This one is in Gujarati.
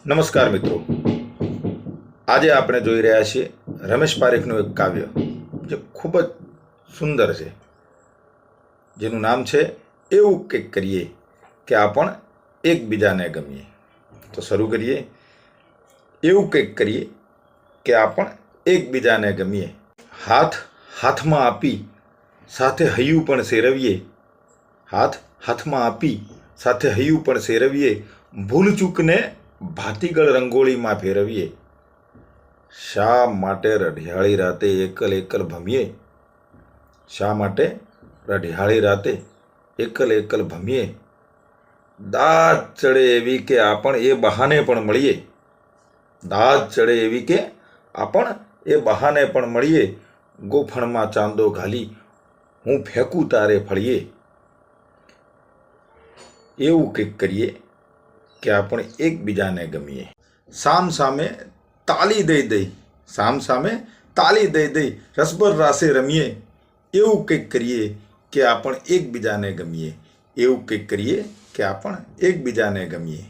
નમસ્કાર મિત્રો, આજે આપણે જોઈ રહ્યા છીએ રમેશ પારેખનું એક કાવ્ય જે ખૂબ જ સુંદર છે, જેનું નામ છે એવું કંઈક કરીએ કે આપણ એકબીજાને ગમીએ. તો શરૂ કરીએ. એવું કંઈક કરીએ કે આપણ એકબીજાને ગમીએ. હાથ હાથમાં આપી સાથે હૈયું પણ સેરવીએ. હાથ હાથમાં આપી સાથે હૈયું પણ સેરવીએ. ભૂલ ચૂકને ભાતીગળ રંગોળીમાં ફેરવીએ. શા માટે રઢિયાળી રાતે એકલ એકલ ભમીએ. શા માટે રઢિયાળી રાતે એકલ એકલ ભમીએ. દાદ ચડે એવી કે આપણ એ બહાને પણ મળીએ. દાદ ચડે એવી કે આપણ એ બહાને પણ મળીએ. ગોફણમાં ચાંદો ઘાલી હું ફેંકું તારે ફળીએ. એવું કંઈક કરીએ કે આપણે એકબીજાને ગમીએ. સામ સામે તાલી દઈ દઈ, સામ સામે તાલી દઈ દઈ રસભર રાસે રમીએ. એવું કંઈક કરીએ કે આપણે એકબીજાને ગમીએ. એવું કંઈક કરીએ કે આપણે એકબીજાને ગમીએ.